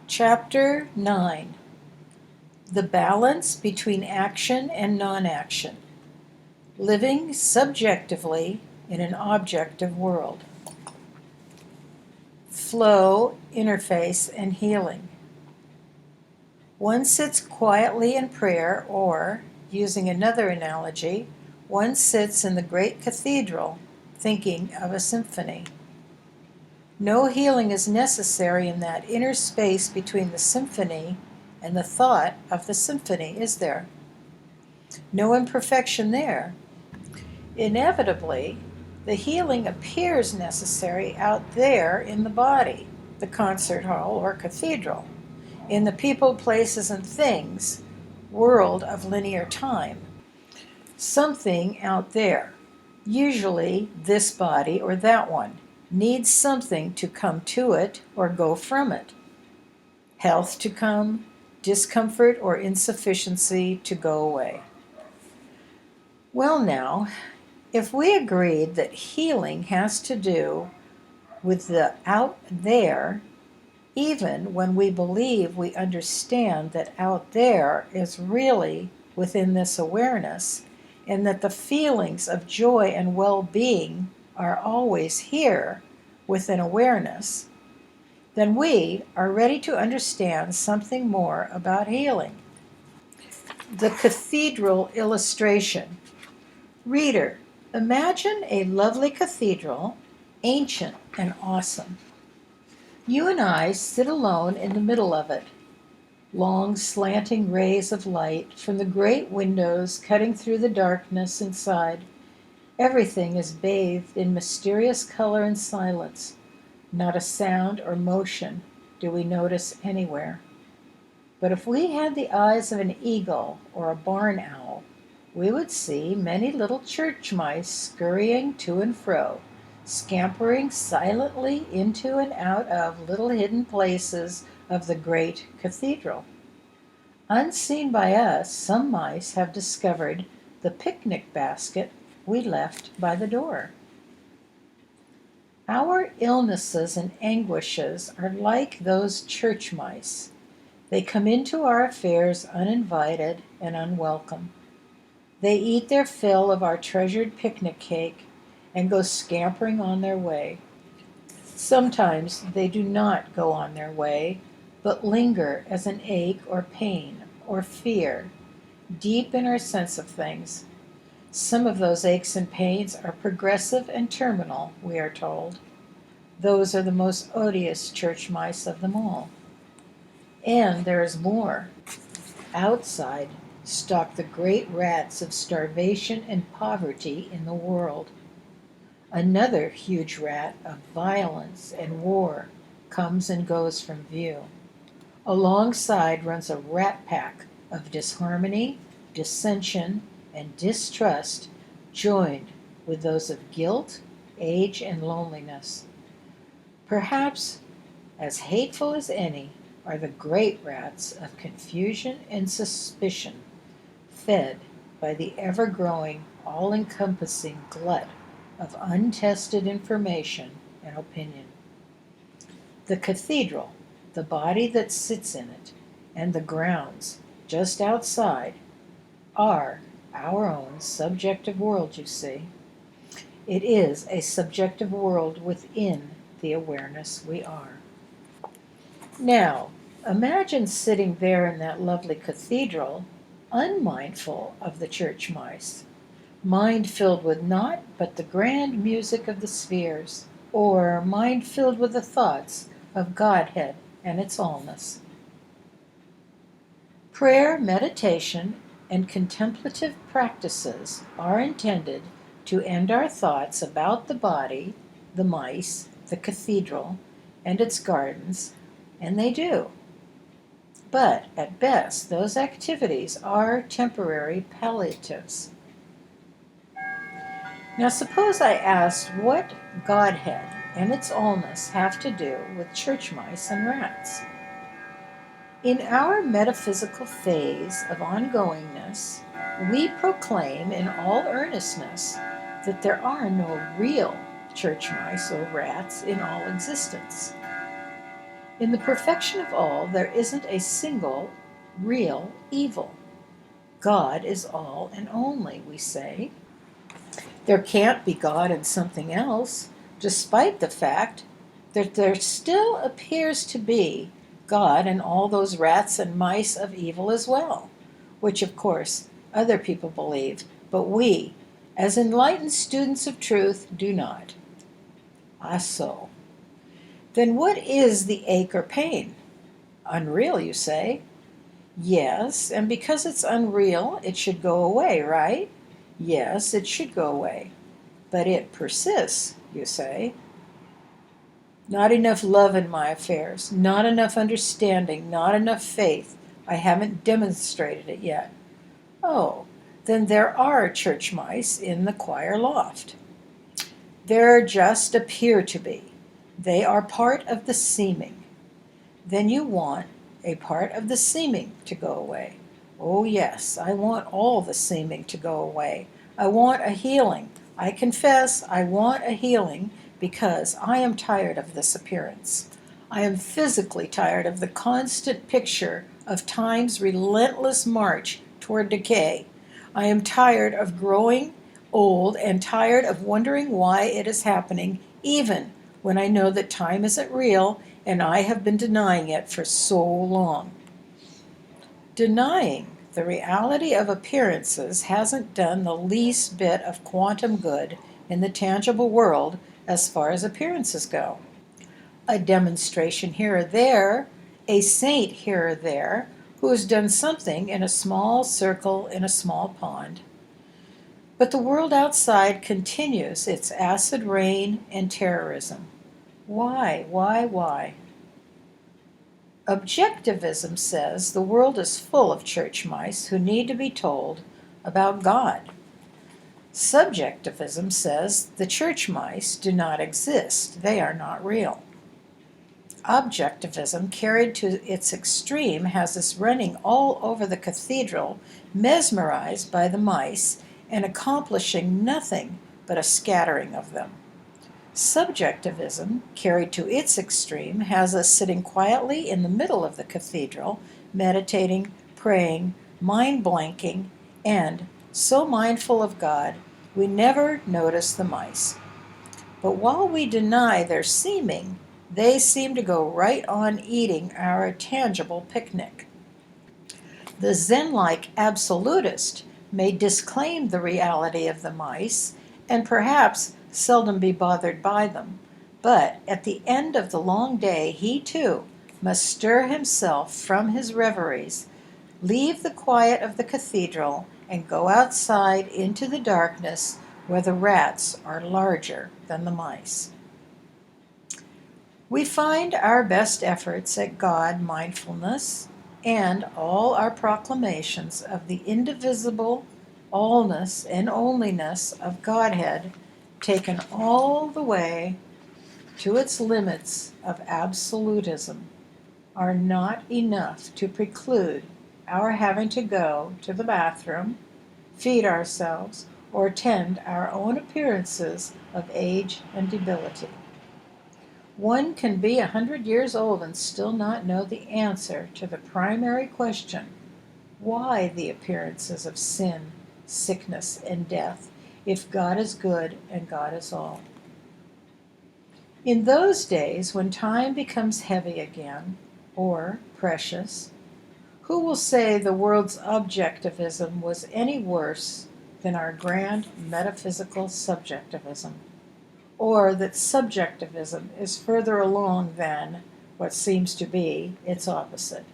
Chapter 9. The balance between action and non-action. Living subjectively in an objective world. Flow, interface, and healing. One sits quietly in prayer, or, using another analogy, one sits in the great cathedral thinking of a symphony. No healing is necessary in that inner space between the symphony and the thought of the symphony, is there? No imperfection there. Inevitably, the healing appears necessary out there in the body, the concert hall or cathedral, in the people, places, and things world of linear time. Something out there, usually this body or that one, needs something to come to it or go from it. Health to come, discomfort or insufficiency to go away. Well now, if we agreed that healing has to do with the out there, even when we believe we understand that out there is really within this awareness, and that the feelings of joy and well-being are always here within awareness, then we are ready to understand something more about healing. The cathedral illustration. Reader, imagine a lovely cathedral, ancient and awesome. You and I sit alone in the middle of it. Long slanting rays of light from the great windows cutting through the darkness inside. Everything is bathed in mysterious color and silence. Not a sound or motion do we notice anywhere. But if we had the eyes of an eagle or a barn owl, we would see many little church mice scurrying to and fro, scampering silently into and out of little hidden places of the great cathedral. Unseen by us, some mice have discovered the picnic basket we left by the door. Our illnesses and anguishes are like those church mice. They come into our affairs uninvited and unwelcome. They eat their fill of our treasured picnic cake and go scampering on their way. Sometimes they do not go on their way, but linger as an ache or pain or fear deep in our sense of things. Some of those aches and pains are progressive and terminal, we are told. Those are the most odious church mice of them all. And there is more. Outside stalk the great rats of starvation and poverty in the world. Another huge rat of violence and war comes and goes from view. Alongside runs a rat pack of disharmony, dissension, and distrust, joined with those of guilt, age, and loneliness. Perhaps as hateful as any are the great rats of confusion and suspicion, fed by the ever-growing, all-encompassing glut of untested information and opinion. The cathedral, the body that sits in it, and the grounds just outside are our own subjective world, you see. It is a subjective world within the awareness we are. Now, imagine sitting there in that lovely cathedral, unmindful of the church mice, mind filled with naught but the grand music of the spheres, or mind filled with the thoughts of Godhead and its allness. Prayer, meditation, and contemplative practices are intended to end our thoughts about the body, the mice, the cathedral, and its gardens, and they do. But at best, those activities are temporary palliatives. Now suppose I asked what Godhead and its allness have to do with church mice and rats. In our metaphysical phase of ongoingness, we proclaim in all earnestness that there are no real church mice or rats in all existence. In the perfection of all, there isn't a single real evil. God is all and only, we say. There can't be God and something else, despite the fact that there still appears to be God and all those rats and mice of evil as well, which of course other people believe, but we, as enlightened students of truth, do not. Ah, so. Then what is the ache or pain? Unreal, you say? Yes, and because it's unreal, it should go away, right? Yes, it should go away. But it persists, you say. Not enough love in my affairs, not enough understanding, not enough faith. I haven't demonstrated it yet. Oh, then there are church mice in the choir loft. There just appear to be. They are part of the seeming. Then you want a part of the seeming to go away. Oh, yes, I want all the seeming to go away. I want a healing. I confess I want a healing because I am tired of this appearance. I am physically tired of the constant picture of time's relentless march toward decay. I am tired of growing old and tired of wondering why it is happening, even when I know that time isn't real and I have been denying it for so long. Denying the reality of appearances hasn't done the least bit of quantum good in the tangible world as far as appearances go. A demonstration here or there, a saint here or there, who has done something in a small circle in a small pond. But the world outside continues its acid rain and terrorism. Why? Objectivism says the world is full of church mice who need to be told about God. Subjectivism says the church mice do not exist, they are not real. Objectivism, carried to its extreme, has us running all over the cathedral, mesmerized by the mice and accomplishing nothing but a scattering of them. Subjectivism, carried to its extreme, has us sitting quietly in the middle of the cathedral, meditating, praying, mind blanking, and so mindful of God we never notice the mice. But while we deny their seeming, they seem to go right on eating our tangible picnic. The Zen-like absolutist may disclaim the reality of the mice and perhaps seldom be bothered by them, but at the end of the long day he too must stir himself from his reveries, leave the quiet of the cathedral, and go outside into the darkness where the rats are larger than the mice. We find our best efforts at God mindfulness and all our proclamations of the indivisible allness and onlyness of Godhead taken all the way to its limits of absolutism are not enough to preclude our having to go to the bathroom, feed ourselves, or tend our own appearances of age and debility. One can be 100 years old and still not know the answer to the primary question: why the appearances of sin, sickness, and death, if God is good and God is all? In those days when time becomes heavy again, or precious, who will say the world's objectivism was any worse than our grand metaphysical subjectivism? Or that subjectivism is further along than what seems to be its opposite?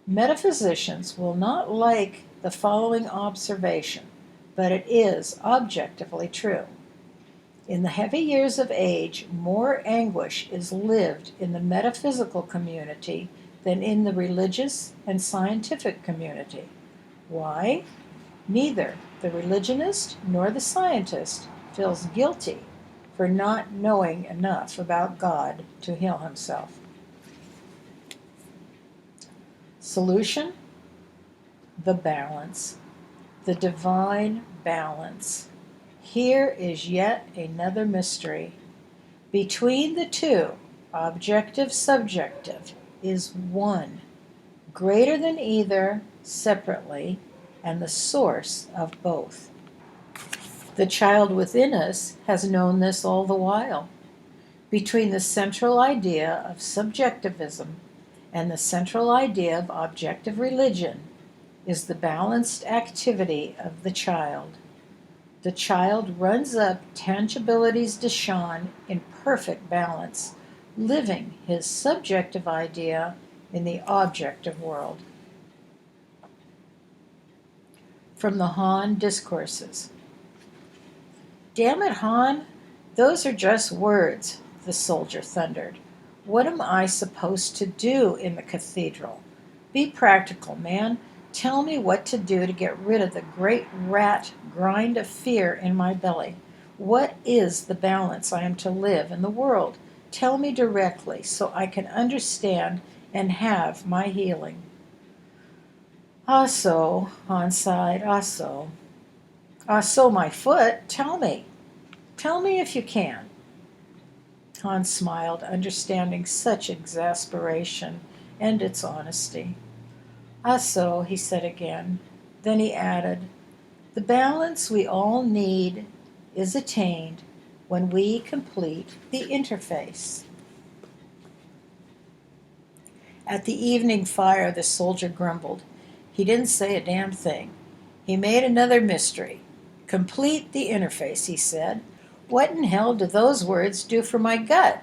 Metaphysicians will not like the following observation, but it is objectively true. In the heavy years of age, more anguish is lived in the metaphysical community than in the religious and scientific community. Why? Neither the religionist nor the scientist feels guilty for not knowing enough about God to heal himself. Solution? The balance, the divine balance. Here is yet another mystery. Between the two, Objective subjective is one, greater than either separately, and the source of both. The child within us has known this all the while. Between the central idea of subjectivism and the central idea of objective religion is the balanced activity of the child. The child runs up tangibility's Deshaun in perfect balance, living his subjective idea in the objective world. From the Han Discourses. Damn it, Han, those are just words, the soldier thundered. What am I supposed to do in the cathedral? Be practical, man. Tell me what to do to get rid of the great rat grind of fear in my belly. What is the balance I am to live in the world? Tell me directly so I can understand and have my healing. Ah, so, Han sighed, ah, so. Ah, so, my foot, tell me. Tell me if you can. Han smiled, understanding such exasperation and its honesty. Ah, so, he said again. Then he added, the balance we all need is attained when we complete the interface. At the evening fire, the soldier grumbled. He didn't say a damn thing. He made another mystery. Complete the interface, he said. What in hell do those words do for my gut?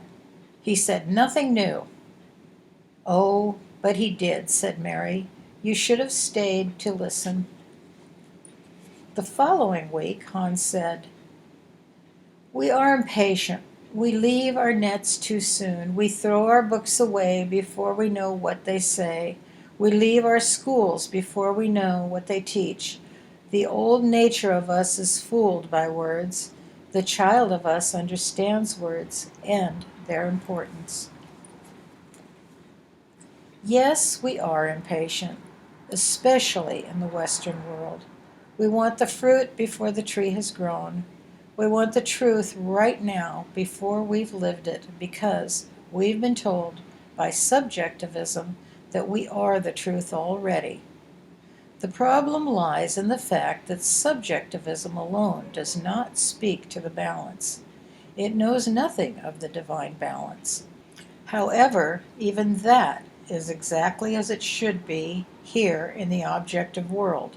He said nothing new. Oh, but he did, said Mary. You should have stayed to listen. The following week, Hans said, we are impatient. We leave our nets too soon. We throw our books away before we know what they say. We leave our schools before we know what they teach. The old nature of us is fooled by words. The child of us understands words and their importance. Yes, we are impatient, especially in the Western world. We want the fruit before the tree has grown. We want the truth right now before we've lived it because we've been told by subjectivism that we are the truth already. The problem lies in the fact that subjectivism alone does not speak to the balance. It knows nothing of the divine balance. However, even that is exactly as it should be here in the objective world.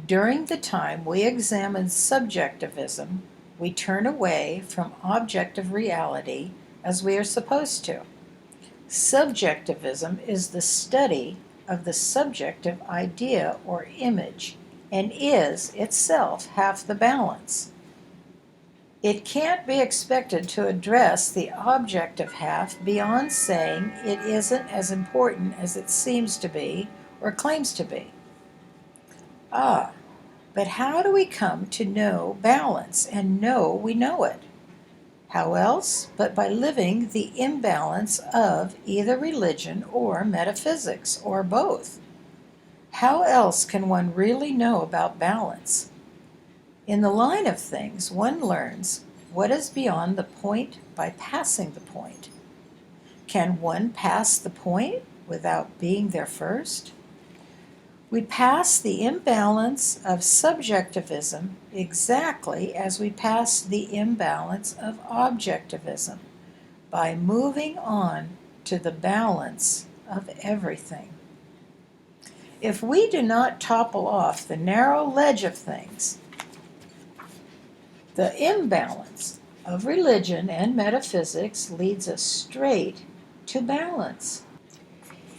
During the time we examine subjectivism, we turn away from objective reality as we are supposed to. Subjectivism is the study of the subjective idea or image and is itself half the balance. It can't be expected to address the objective half beyond saying it isn't as important as it seems to be or claims to be. Ah, but how do we come to know balance and know we know it? How else but by living the imbalance of either religion or metaphysics, or both? How else can one really know about balance? In the line of things, one learns what is beyond the point by passing the point. Can one pass the point without being there first? We pass the imbalance of subjectivism exactly as we pass the imbalance of objectivism, by moving on to the balance of everything. If we do not topple off the narrow ledge of things, the imbalance of religion and metaphysics leads us straight to balance.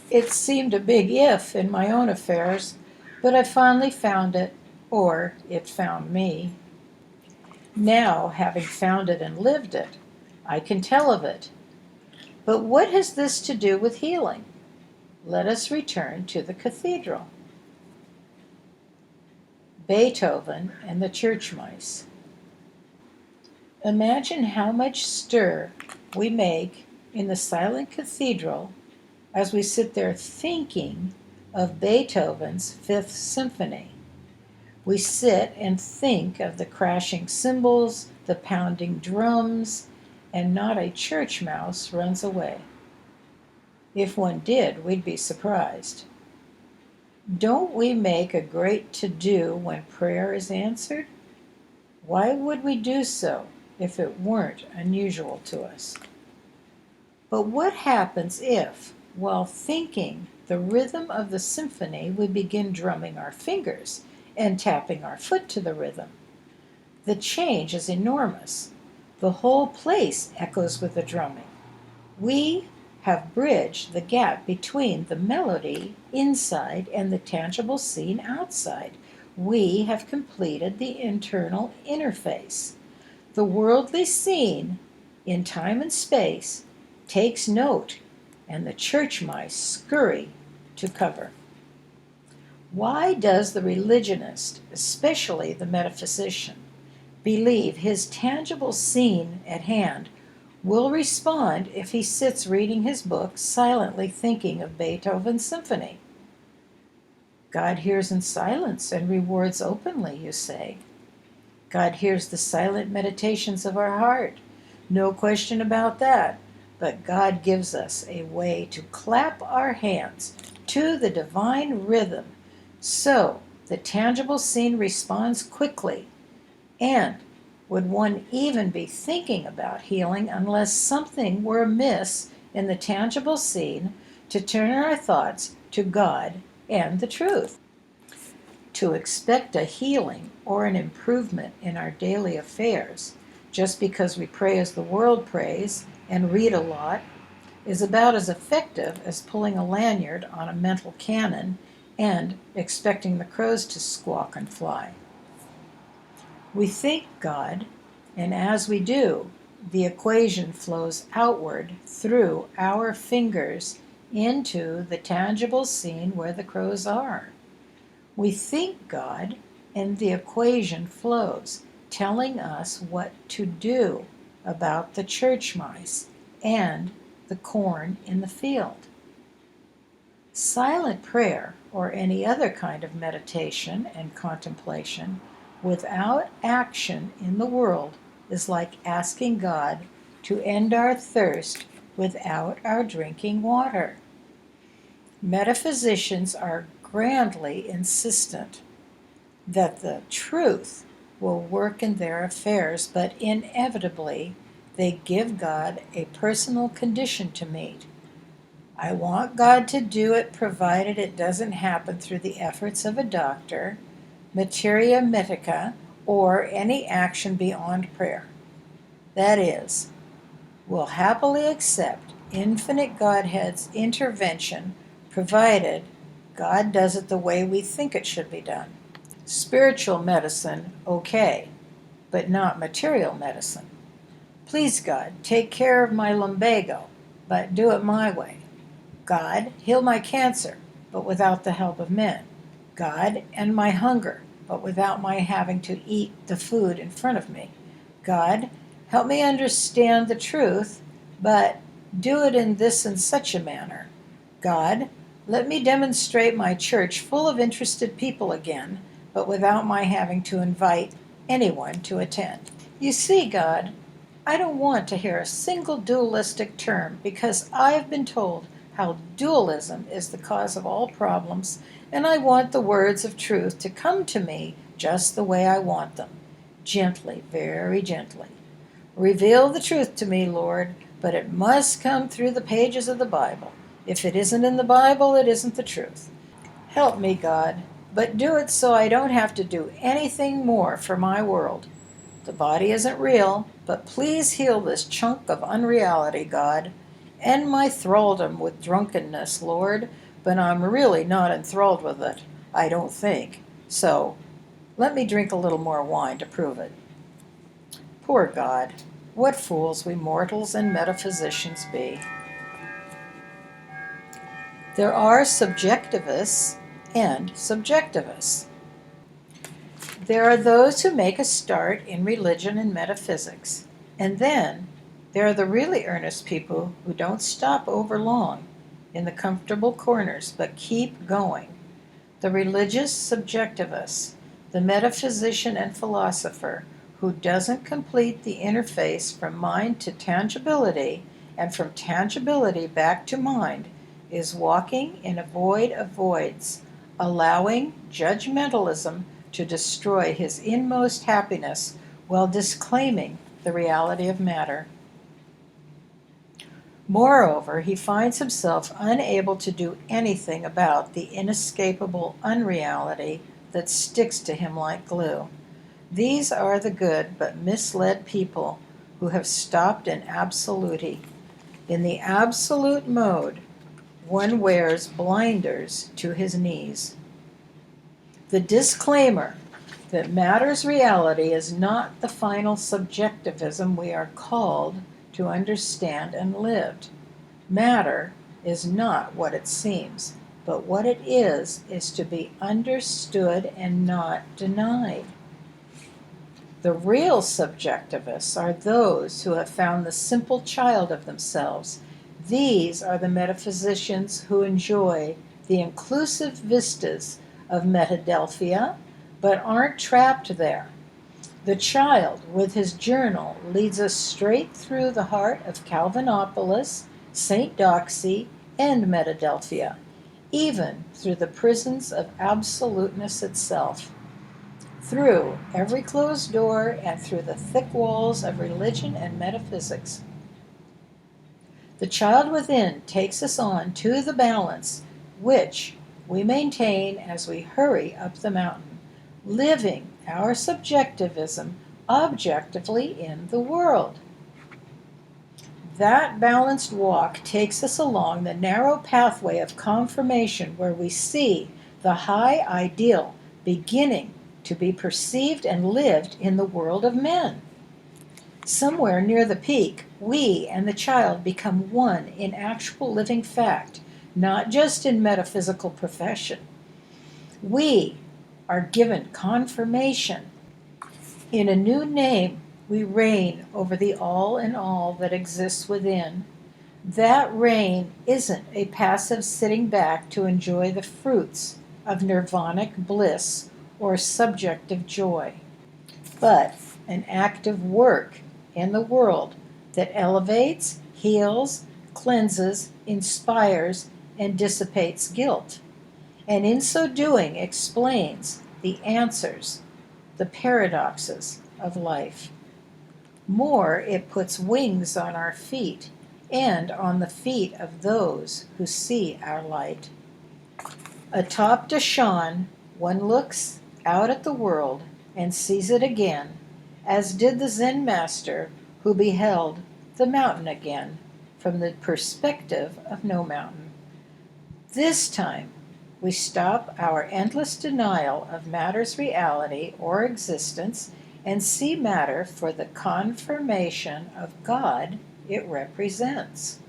It seemed a big if in my own affairs, but I finally found it, or it found me. Now, having found it and lived it, I can tell of it. But what has this to do with healing? Let us return to the cathedral. Beethoven and the church mice. Imagine how much stir we make in the silent cathedral as we sit there thinking of Beethoven's Fifth Symphony. We sit and think of the crashing cymbals, the pounding drums, and not a church mouse runs away. If one did, we'd be surprised. Don't we make a great to-do when prayer is answered? Why would we do so if it weren't unusual to us? But what happens if, while thinking the rhythm of the symphony, we begin drumming our fingers and tapping our foot to the rhythm? The change is enormous. The whole place echoes with the drumming. We have bridged the gap between the melody inside and the tangible scene outside. We have completed the internal interface. The worldly scene, in time and space, takes note, and the church mice scurry to cover. Why does the religionist, especially the metaphysician, believe his tangible scene at hand will respond if he sits reading his book, silently thinking of Beethoven's symphony? God hears in silence and rewards openly, you say. God hears the silent meditations of our heart. No question about that. But God gives us a way to clap our hands to the divine rhythm so the tangible scene responds quickly. And would one even be thinking about healing unless something were amiss in the tangible scene to turn our thoughts to God and the truth? To expect a healing or an improvement in our daily affairs just because we pray as the world prays and read a lot is about as effective as pulling a lanyard on a mental cannon and expecting the crows to squawk and fly. We think God, and as we do, the equation flows outward through our fingers into the tangible scene where the crows are. We think God, and the equation flows, telling us what to do about the church mice and the corn in the field. Silent prayer, or any other kind of meditation and contemplation, without action in the world, is like asking God to end our thirst without our drinking water. Metaphysicians are grandly insistent that the truth will work in their affairs, but inevitably they give God a personal condition to meet. I want God to do it provided it doesn't happen through the efforts of a doctor, materia medica, or any action beyond prayer. That is, we'll happily accept infinite Godhead's intervention provided God does it the way we think it should be done. Spiritual medicine, okay, but not material medicine. Please, God, take care of my lumbago, but do it my way. God, heal my cancer, but without the help of men. God, end my hunger, but without my having to eat the food in front of me. God, help me understand the truth, but do it in this and such a manner. God, let me demonstrate my church full of interested people again, but without my having to invite anyone to attend. You see, God, I don't want to hear a single dualistic term because I've been told how dualism is the cause of all problems, and I want the words of truth to come to me just the way I want them. Gently, very gently. Reveal the truth to me, Lord, but it must come through the pages of the Bible. If it isn't in the Bible, it isn't the truth. Help me, God, but do it so I don't have to do anything more for my world. The body isn't real, but please heal this chunk of unreality, God. End my thraldom with drunkenness, Lord, but I'm really not enthralled with it, I don't think. So, let me drink a little more wine to prove it. Poor God, what fools we mortals and metaphysicians be. There are subjectivists and subjectivists. There are those who make a start in religion and metaphysics, and then there are the really earnest people who don't stop over long in the comfortable corners but keep going. The religious subjectivist, the metaphysician and philosopher who doesn't complete the interface from mind to tangibility and from tangibility back to mind is walking in a void of voids, allowing judgmentalism to destroy his inmost happiness while disclaiming the reality of matter. Moreover, he finds himself unable to do anything about the inescapable unreality that sticks to him like glue. These are the good but misled people who have stopped in absoluti. In the absolute mode, one wears blinders to his knees. The disclaimer that matter's reality is not the final subjectivism we are called to understand and live. Matter is not what it seems, but what it is to be understood and not denied. The real subjectivists are those who have found the simple child of themselves. These are the metaphysicians who enjoy the inclusive vistas of Metadelphia, but aren't trapped there. The child, with his journal, leads us straight through the heart of Calvinopolis, St. Doxy, and Metadelphia, even through the prisons of absoluteness itself. Through every closed door and through the thick walls of religion and metaphysics. The child within takes us on to the balance, which we maintain as we hurry up the mountain, living our subjectivism objectively in the world. That balanced walk takes us along the narrow pathway of confirmation where we see the high ideal beginning to be perceived and lived in the world of men. Somewhere near the peak, we and the child become one in actual living fact, not just in metaphysical profession. We are given confirmation. In a new name, we reign over the all in all that exists within. That reign isn't a passive sitting back to enjoy the fruits of nirvanic bliss or subjective joy, but an active work in the world that elevates, heals, cleanses, inspires, and dissipates guilt, and in so doing explains the answers, the paradoxes of life. More, it puts wings on our feet and on the feet of those who see our light. Atop Dashan, one looks out at the world and sees it again, as did the Zen master who beheld the mountain again from the perspective of no mountain. This time, we stop our endless denial of matter's reality or existence and see matter for the confirmation of God it represents.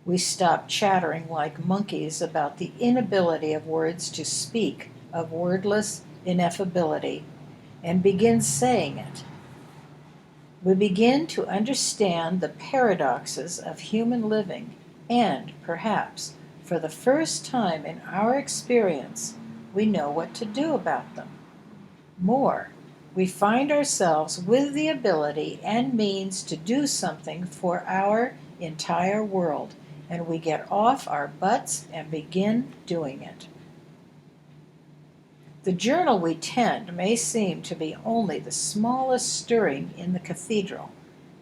We stop chattering like monkeys about the inability of words to speak of wordless ineffability and begin saying it. We begin to understand the paradoxes of human living and, perhaps, for the first time in our experience, we know what to do about them. More, we find ourselves with the ability and means to do something for our entire world, and we get off our butts and begin doing it. The journal we tend may seem to be only the smallest stirring in the cathedral.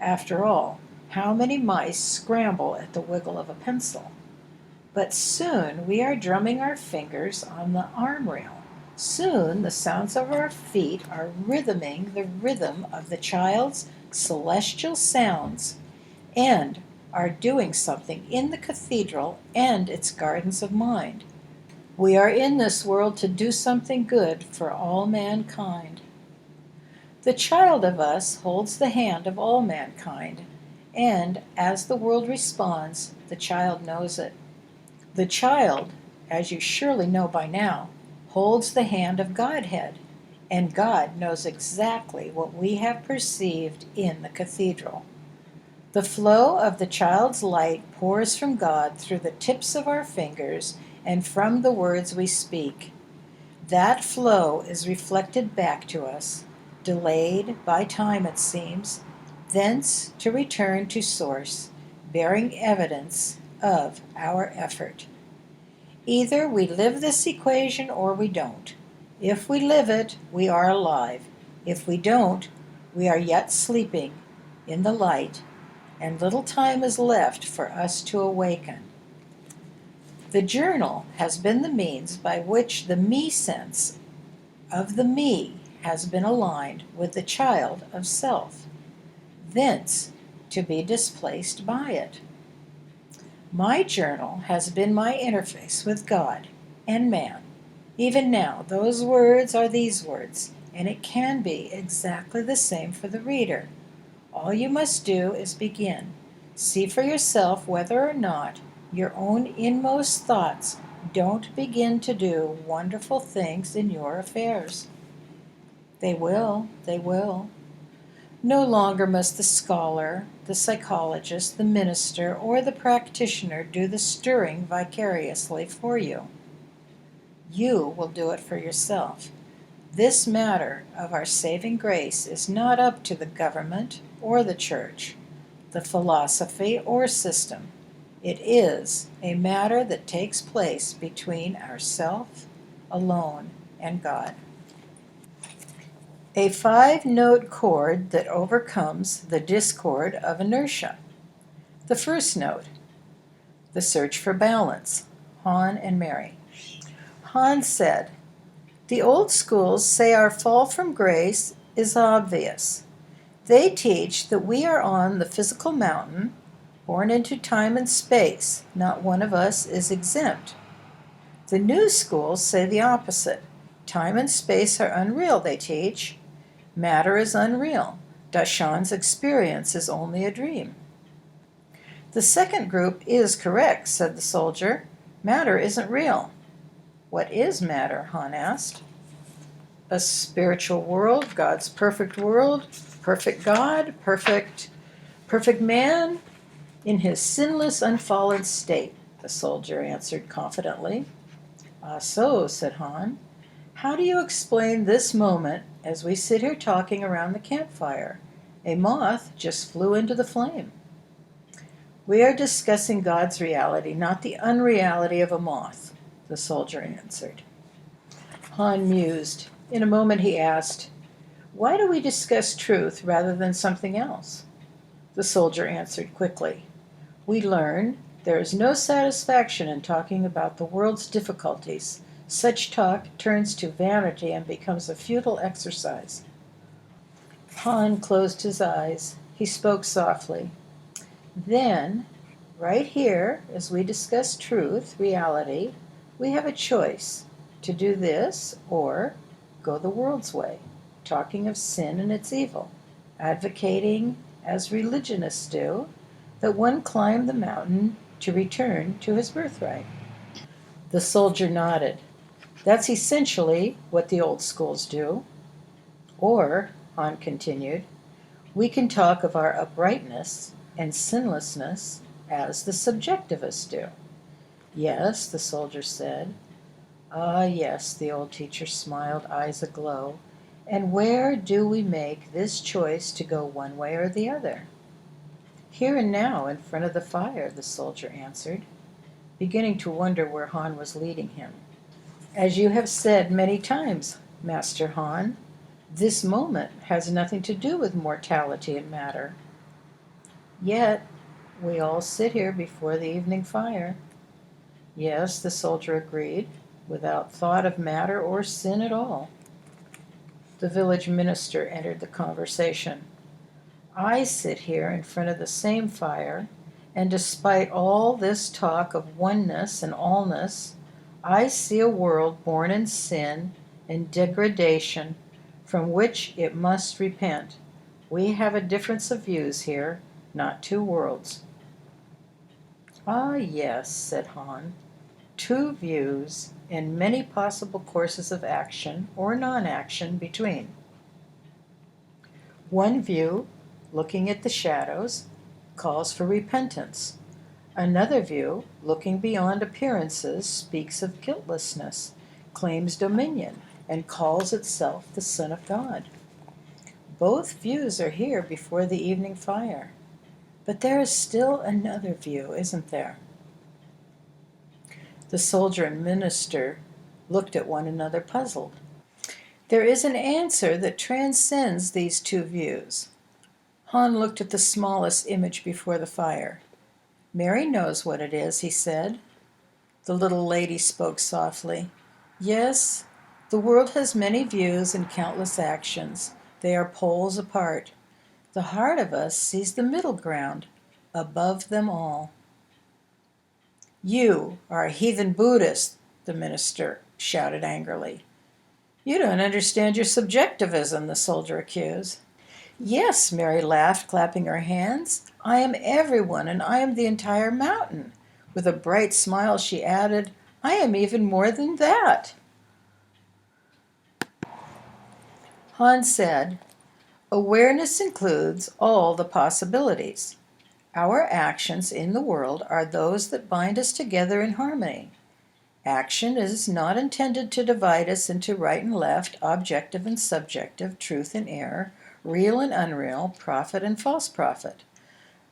After all, how many mice scramble at the wiggle of a pencil? But soon we are drumming our fingers on the arm rail. Soon the sounds of our feet are rhythming the rhythm of the child's celestial sounds and are doing something in the cathedral and its gardens of mind. We are in this world to do something good for all mankind. The child of us holds the hand of all mankind, and as the world responds, the child knows it. The child, as you surely know by now, holds the hand of Godhead, and God knows exactly what we have perceived in the cathedral. The flow of the child's light pours from God through the tips of our fingers and from the words we speak. That flow is reflected back to us. delayed by time it seems, thence to return to source, bearing evidence of our effort. Either we live this equation or we don't. If we live it, we are alive. If we don't, we are yet sleeping in the light, and little time is left for us to awaken. The journal has been the means by which the me sense of the me has been aligned with the child of self, thence to be displaced by it. My journal has been my interface with God and man. Even now, those words are these words, and it can be exactly the same for the reader. All you must do is begin. See for yourself whether or not your own inmost thoughts don't begin to do wonderful things in your affairs. They will, they will. No longer must the scholar, the psychologist, the minister, or the practitioner do the stirring vicariously for you. You will do it for yourself. This matter of our saving grace is not up to the government or the church, the philosophy or system. It is a matter that takes place between ourself alone and God. A five-note chord that overcomes the discord of inertia. The first note, the search for balance. Han and Mary. Han said, "The old schools say our fall from grace is obvious. They teach that we are on the physical mountain, born into time and space. Not one of us is exempt. The new schools say the opposite. Time and space are unreal, they teach. Matter is unreal. Dashan's experience is only a dream." "The second group is correct," said the soldier. "Matter isn't real." "What is matter?" Han asked. "A spiritual world, God's perfect world, perfect God, perfect man in his sinless, unfallen state," the soldier answered confidently. "Ah, so," said Han. "How do you explain this moment as we sit here talking around the campfire? A moth just flew into the flame." "We are discussing God's reality, not the unreality of a moth," the soldier answered. Han mused. In a moment he asked, "Why do we discuss truth rather than something else?" The soldier answered quickly, "We learn there is no satisfaction in talking about the world's difficulties. Such talk turns to vanity and becomes a futile exercise." Han closed his eyes. He spoke softly. "Then, right here, as we discuss truth, reality, we have a choice to do this or go the world's way, talking of sin and its evil, advocating, as religionists do, that one climb the mountain to return to his birthright." The soldier nodded. "That's essentially what the old schools do." "Or," Han continued, "we can talk of our uprightness and sinlessness as the subjectivists do." "Yes," the soldier said. "Ah, yes," the old teacher smiled, eyes aglow. "And where do we make this choice to go one way or the other?" "Here and now, in front of the fire," the soldier answered, beginning to wonder where Han was leading him. "As you have said many times, Master Han, this moment has nothing to do with mortality and matter. Yet we all sit here before the evening fire." "Yes," the soldier agreed, "without thought of matter or sin at all." The village minister entered the conversation. "I sit here in front of the same fire, and despite all this talk of oneness and allness, I see a world born in sin and degradation from which it must repent. We have a difference of views here, not two worlds." "Ah, yes," said Han, "two views and many possible courses of action or non-action between. One view, looking at the shadows, calls for repentance. Another view, looking beyond appearances, speaks of guiltlessness, claims dominion, and calls itself the Son of God." Both views are here before the evening fire. But there is still another view, isn't there? The soldier and minister looked at one another puzzled. There is an answer that transcends these two views. Han looked at the smallest image before the fire. Mary knows what it is, he said. The little lady spoke softly. Yes, the world has many views and countless actions. They are poles apart. The heart of us sees the middle ground, above them all. You are a heathen Buddhist, the minister shouted angrily. You don't understand your subjectivism, the soldier accused. Yes, Mary laughed, clapping her hands. I am everyone, and I am the entire mountain. With a bright smile, she added, I am even more than that. Hans said, awareness includes all the possibilities. Our actions in the world are those that bind us together in harmony. Action is not intended to divide us into right and left, objective and subjective, truth and error, real and unreal, prophet and false prophet.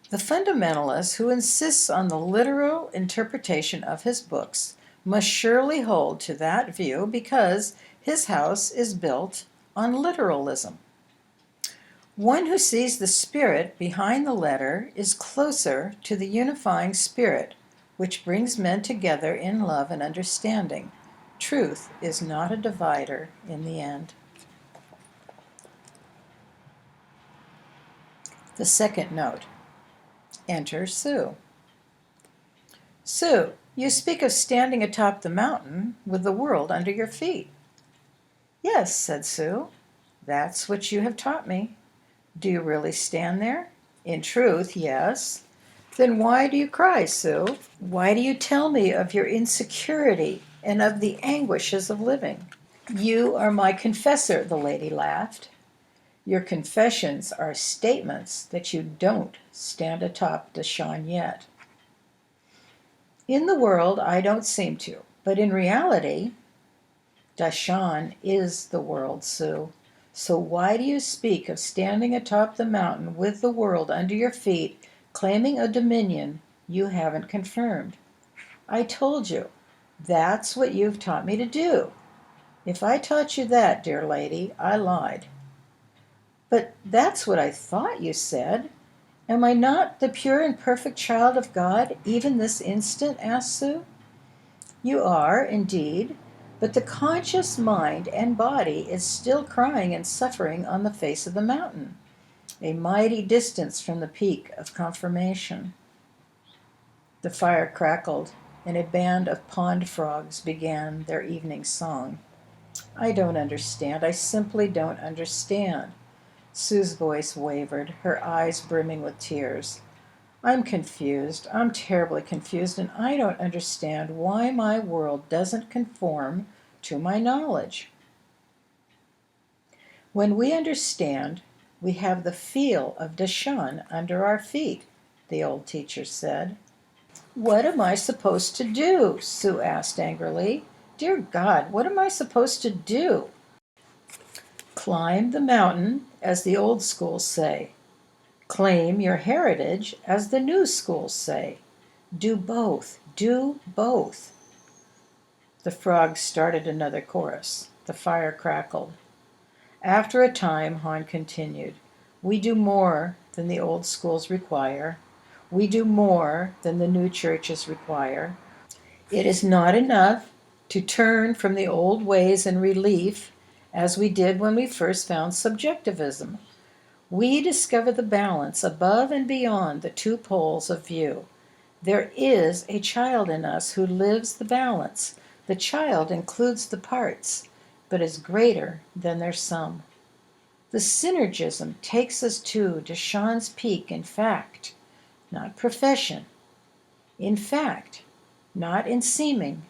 The fundamentalist who insists on the literal interpretation of his books must surely hold to that view because his house is built on literalism. One who sees the spirit behind the letter is closer to the unifying spirit, which brings men together in love and understanding. Truth is not a divider in the end. The second note. Enter Sue. Sue, you speak of standing atop the mountain with the world under your feet. Yes, said Sue. That's what you have taught me. Do you really stand there? In truth, yes. Then why do you cry, Sue? Why do you tell me of your insecurity and of the anguishes of living? You are my confessor, the lady laughed. Your confessions are statements that you don't stand atop Dashan yet. In the world, I don't seem to, but in reality, Dashan is the world, Sue. So why do you speak of standing atop the mountain with the world under your feet, claiming a dominion you haven't confirmed? I told you, that's what you've taught me to do. If I taught you that, dear lady, I lied. But that's what I thought you said. Am I not the pure and perfect child of God, even this instant? Asked Sue. You are, indeed, but the conscious mind and body is still crying and suffering on the face of the mountain, a mighty distance from the peak of confirmation. The fire crackled, and a band of pond frogs began their evening song. I don't understand. I simply don't understand. Sue's voice wavered, her eyes brimming with tears. I'm confused. I'm terribly confused, and I don't understand why my world doesn't conform to my knowledge. When we understand, we have the feel of Dashan under our feet, the old teacher said. What am I supposed to do? Sue asked angrily. Dear God, what am I supposed to do? Climb the mountain, as the old schools say. Claim your heritage, as the new schools say. Do both. Do both. The frogs started another chorus. The fire crackled. After a time, Han continued, we do more than the old schools require. We do more than the new churches require. It is not enough to turn from the old ways in relief, as we did when we first found subjectivism. We discover the balance above and beyond the two poles of view. There is a child in us who lives the balance. The child includes the parts, but is greater than their sum. The synergism takes us to Dashan's peak in fact, not profession. In fact, not in seeming.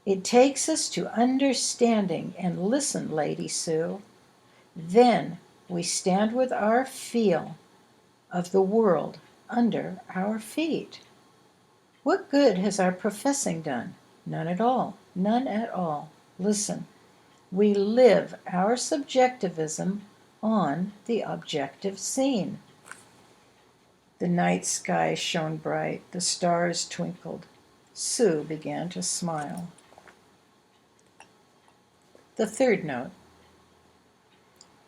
It takes us to understanding, and listen, Lady Sue. Then we stand with our feel of the world under our feet. What good has our professing done? None at all. None at all. Listen, we live our subjectivism on the objective scene. The night sky shone bright, the stars twinkled. Sue began to smile. The third note.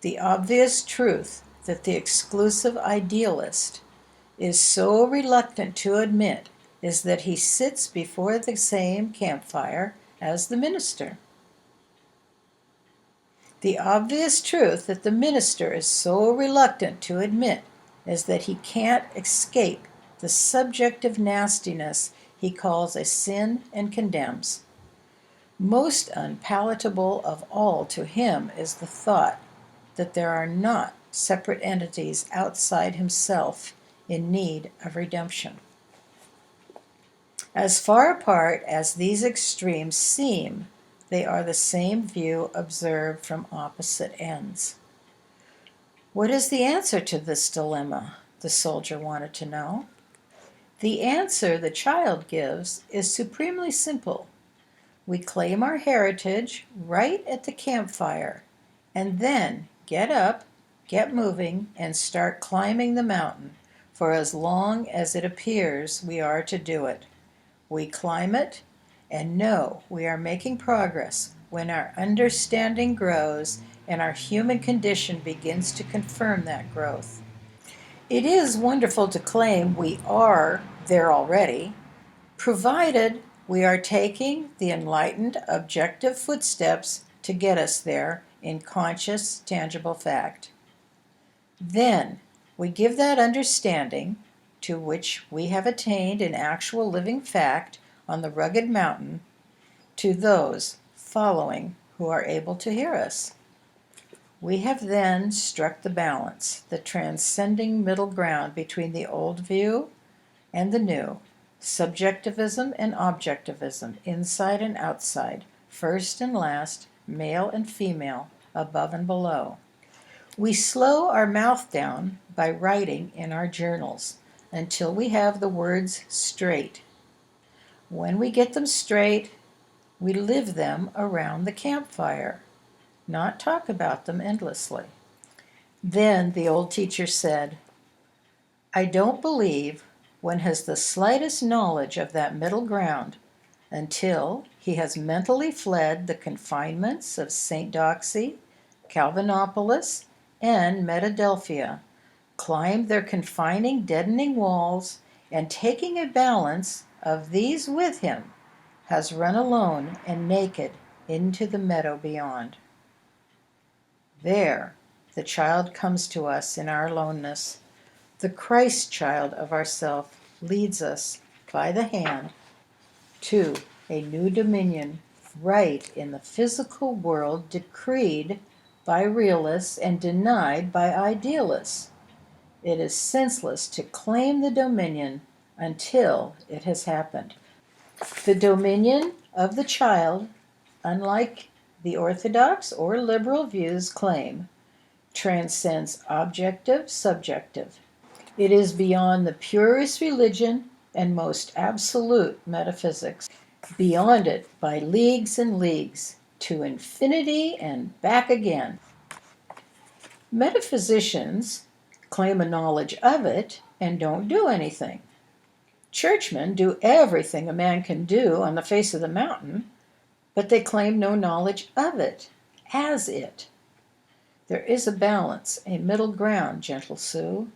The obvious truth that the exclusive idealist is so reluctant to admit is that he sits before the same campfire as the minister. The obvious truth that the minister is so reluctant to admit is that he can't escape the subjective nastiness he calls a sin and condemns. Most unpalatable of all to him is the thought that there are not separate entities outside himself in need of redemption. As far apart as these extremes seem, they are the same view observed from opposite ends. What is the answer to this dilemma? The soldier wanted to know. The answer the child gives is supremely simple. We claim our heritage right at the campfire, and then get up, get moving, and start climbing the mountain for as long as it appears we are to do it. We climb it and know we are making progress when our understanding grows and our human condition begins to confirm that growth. It is wonderful to claim we are there already, provided we are taking the enlightened, objective footsteps to get us there in conscious, tangible fact. Then we give that understanding, to which we have attained in actual living fact on the rugged mountain, to those following who are able to hear us. We have then struck the balance, the transcending middle ground between the old view and the new, subjectivism and objectivism, inside and outside, first and last, male and female, above and below. We slow our mouth down by writing in our journals until we have the words straight. When we get them straight, we live them around the campfire, not talk about them endlessly. Then the old teacher said, I don't believe one has the slightest knowledge of that middle ground until he has mentally fled the confinements of St. Doxy, Calvinopolis, and Metadelphia, climbed their confining, deadening walls, and taking a balance of these with him, has run alone and naked into the meadow beyond. There, the child comes to us in our aloneness. The Christ child of ourself leads us by the hand to a new dominion right in the physical world decreed by realists and denied by idealists. It is senseless to claim the dominion until it has happened. The dominion of the child, unlike the orthodox or liberal views claim, transcends objective, subjective. It is beyond the purest religion and most absolute metaphysics, beyond it by leagues and leagues, to infinity and back again. Metaphysicians claim a knowledge of it and don't do anything. Churchmen do everything a man can do on the face of the mountain, but they claim no knowledge of it, as it. There is a balance, a middle ground, gentle Sue.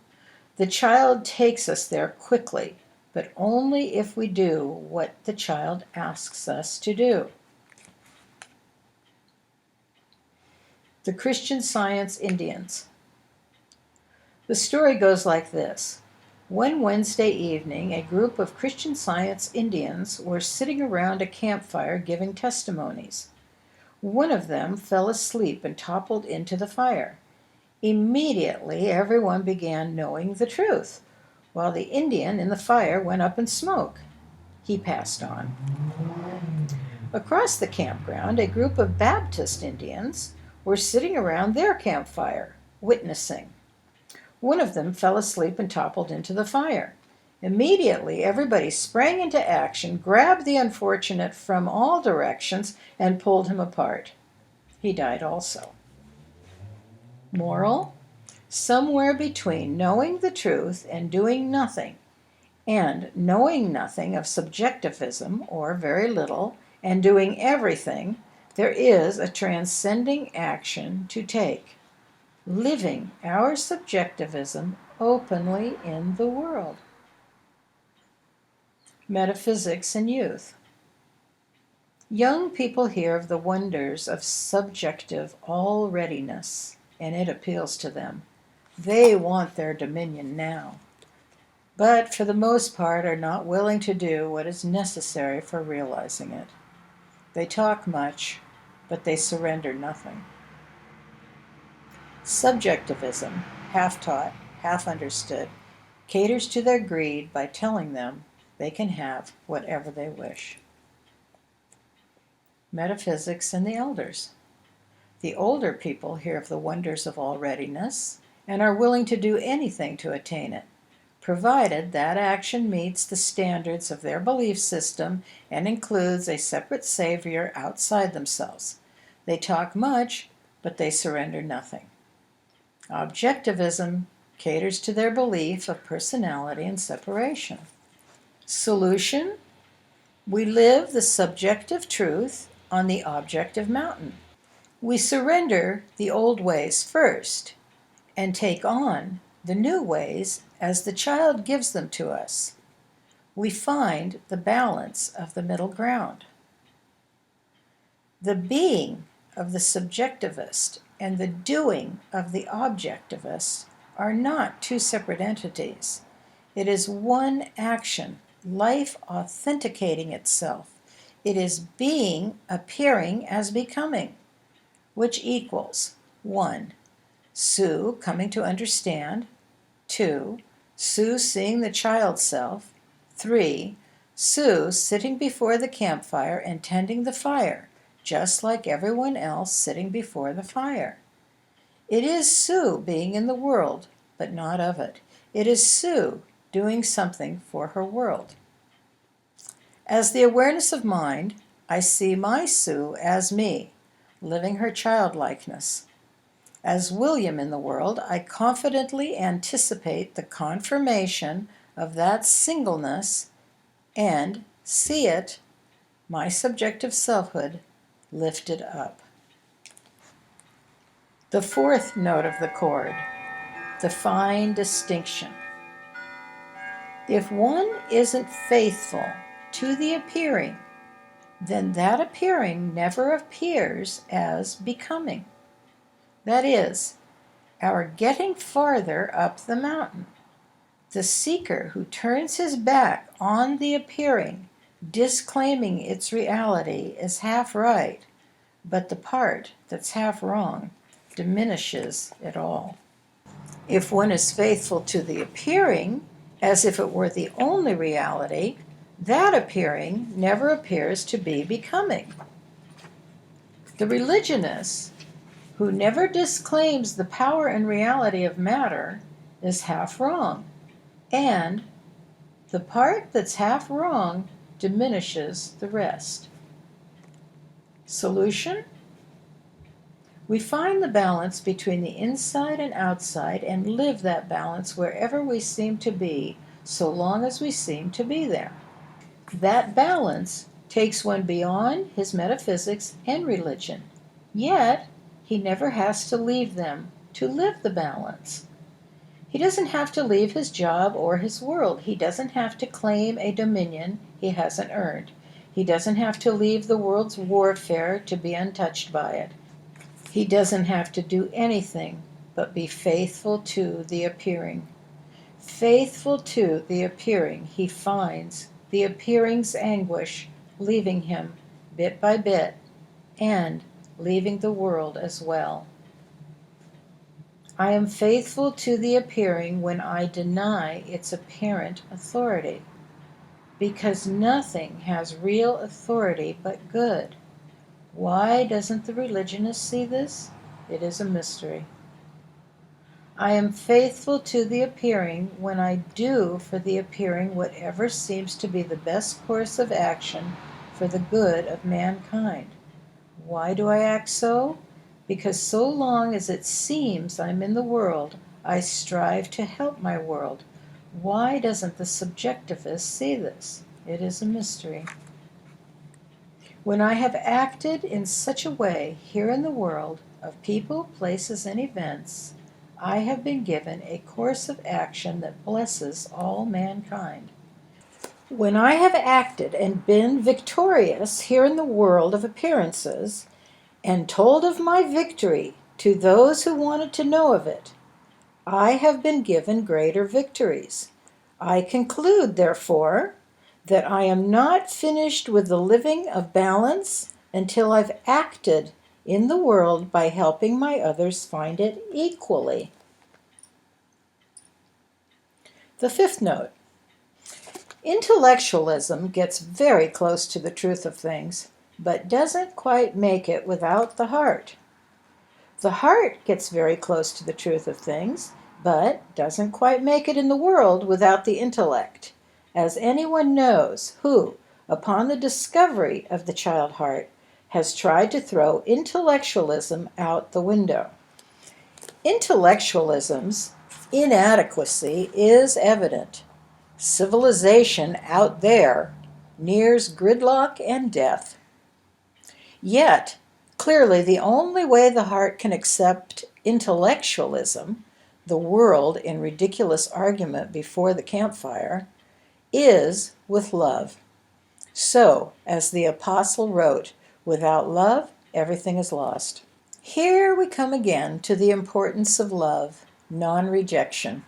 The child takes us there quickly, but only if we do what the child asks us to do. The Christian Science Indians. The story goes like this. One Wednesday evening, a group of Christian Science Indians were sitting around a campfire giving testimonies. One of them fell asleep and toppled into the fire. Immediately, everyone began knowing the truth, while the Indian in the fire went up in smoke. He passed on. Across the campground, a group of Baptist Indians were sitting around their campfire, witnessing. One of them fell asleep and toppled into the fire. Immediately, everybody sprang into action, grabbed the unfortunate from all directions, and pulled him apart. He died also. Moral: somewhere between knowing the truth and doing nothing, and knowing nothing of subjectivism, or very little, and doing everything, there is a transcending action to take, living our subjectivism openly in the world. Metaphysics in youth. Young people hear of the wonders of subjective all-readiness, and it appeals to them. They want their dominion now, but for the most part are not willing to do what is necessary for realizing it. They talk much, but they surrender nothing. Subjectivism, half taught, half understood, caters to their greed by telling them they can have whatever they wish. Metaphysics and the elders. The older people hear of the wonders of all readiness and are willing to do anything to attain it, provided that action meets the standards of their belief system and includes a separate savior outside themselves. They talk much, but they surrender nothing. Objectivism caters to their belief of personality and separation. Solution: we live the subjective truth on the objective mountain. We surrender the old ways first and take on the new ways as the child gives them to us. We find the balance of the middle ground. The being of the subjectivist and the doing of the objectivist are not two separate entities. It is one action, life authenticating itself. It is being appearing as becoming, which equals 1. Sue coming to understand. 2. Sue seeing the child self. 3. Sue sitting before the campfire and tending the fire, just like everyone else sitting before the fire. It is Sue being in the world, but not of it. It is Sue doing something for her world. As the awareness of mind, I see my Sue as me, living her childlikeness. As William in the world, I confidently anticipate the confirmation of that singleness and see it, my subjective selfhood, lifted up. The fourth note of the chord, the fine distinction. If one isn't faithful to the appearing, then that appearing never appears as becoming. That is, our getting farther up the mountain. The seeker who turns his back on the appearing, disclaiming its reality, is half right, but the part that's half wrong diminishes it all. If one is faithful to the appearing, as if it were the only reality, that appearing never appears to be becoming. The religionist, who never disclaims the power and reality of matter, is half wrong, and the part that's half wrong diminishes the rest. Solution: we find the balance between the inside and outside and live that balance wherever we seem to be, so long as we seem to be there. That balance takes one beyond his metaphysics and religion, yet he never has to leave them to live the balance. He doesn't have to leave his job or his world. He doesn't have to claim a dominion he hasn't earned. He doesn't have to leave the world's warfare to be untouched by it. He doesn't have to do anything but be faithful to the appearing. Faithful to the appearing, he finds the appearing's anguish leaving him bit by bit and leaving the world as well. I am faithful to the appearing when I deny its apparent authority, because nothing has real authority but good. Why doesn't the religionist see this? It is a mystery. I am faithful to the appearing when I do for the appearing whatever seems to be the best course of action for the good of mankind. Why do I act so? because so long as it seems I'm in the world, I strive to help my world. Why doesn't the subjectivist see this? It is a mystery. When I have acted in such a way here in the world of people, places, and events, I have been given a course of action that blesses all mankind. When I have acted and been victorious here in the world of appearances, and told of my victory to those who wanted to know of it, I have been given greater victories. I conclude, therefore, that I am not finished with the living of balance until I've acted in the world by helping my others find it equally. The fifth note. Intellectualism gets very close to the truth of things, but doesn't quite make it without the heart. The heart gets very close to the truth of things, but doesn't quite make it in the world without the intellect, as anyone knows who, upon the discovery of the child heart, has tried to throw intellectualism out the window. Intellectualism's inadequacy is evident. Civilization out there nears gridlock and death. Yet, clearly, the only way the heart can accept intellectualism, the world in ridiculous argument before the campfire, is with love. So, as the apostle wrote, without love, everything is lost. Here we come again to the importance of love, non-rejection.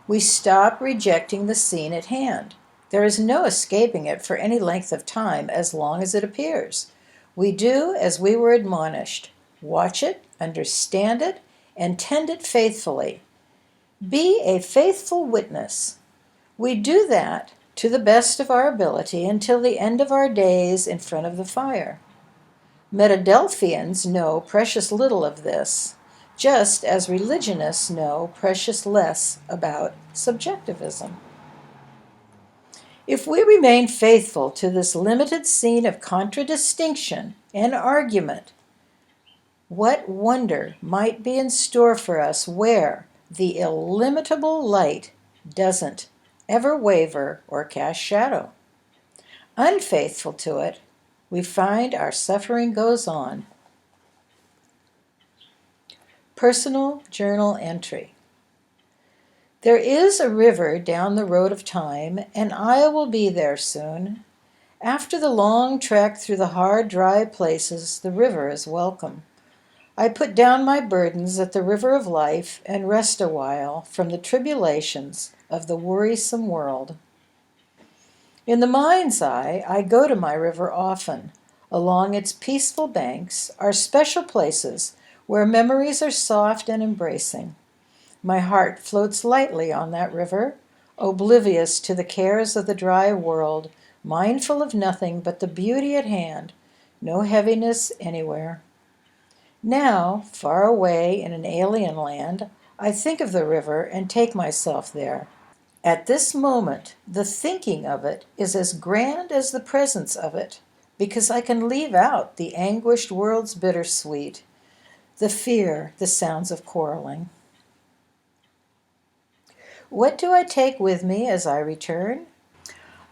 We stop rejecting the scene at hand. There is no escaping it for any length of time as long as it appears. We do as we were admonished. Watch it, understand it, and tend it faithfully. Be a faithful witness. We do that to the best of our ability until the end of our days in front of the fire. Metadelphians know precious little of this, just as religionists know precious less about subjectivism. If we remain faithful to this limited scene of contradistinction and argument, what wonder might be in store for us where the illimitable light doesn't ever waver or cast shadow? Unfaithful to it, we find our suffering goes on. Personal journal entry. There is a river down the road of time, and I will be there soon. After the long trek through the hard, dry places, the river is welcome. I put down my burdens at the river of life and rest a while from the tribulations of the worrisome world. In the mind's eye, I go to my river often. Along its peaceful banks are special places where memories are soft and embracing. My heart floats lightly on that river, oblivious to the cares of the dry world, mindful of nothing but the beauty at hand, no heaviness anywhere. Now, far away in an alien land, I think of the river and take myself there. At this moment, the thinking of it is as grand as the presence of it, because I can leave out the anguished world's bittersweet, the fear, the sounds of quarreling. What do I take with me as I return?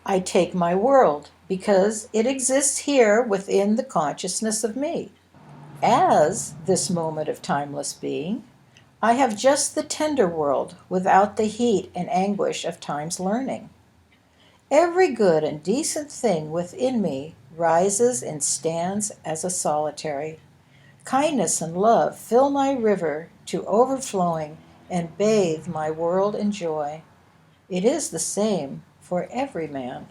I take my world, because it exists here within the consciousness of me. As this moment of timeless being, I have just the tender world without the heat and anguish of time's learning. Every good and decent thing within me rises and stands as a solitary. Kindness and love fill my river to overflowing and bathe my world in joy. It is the same for every man.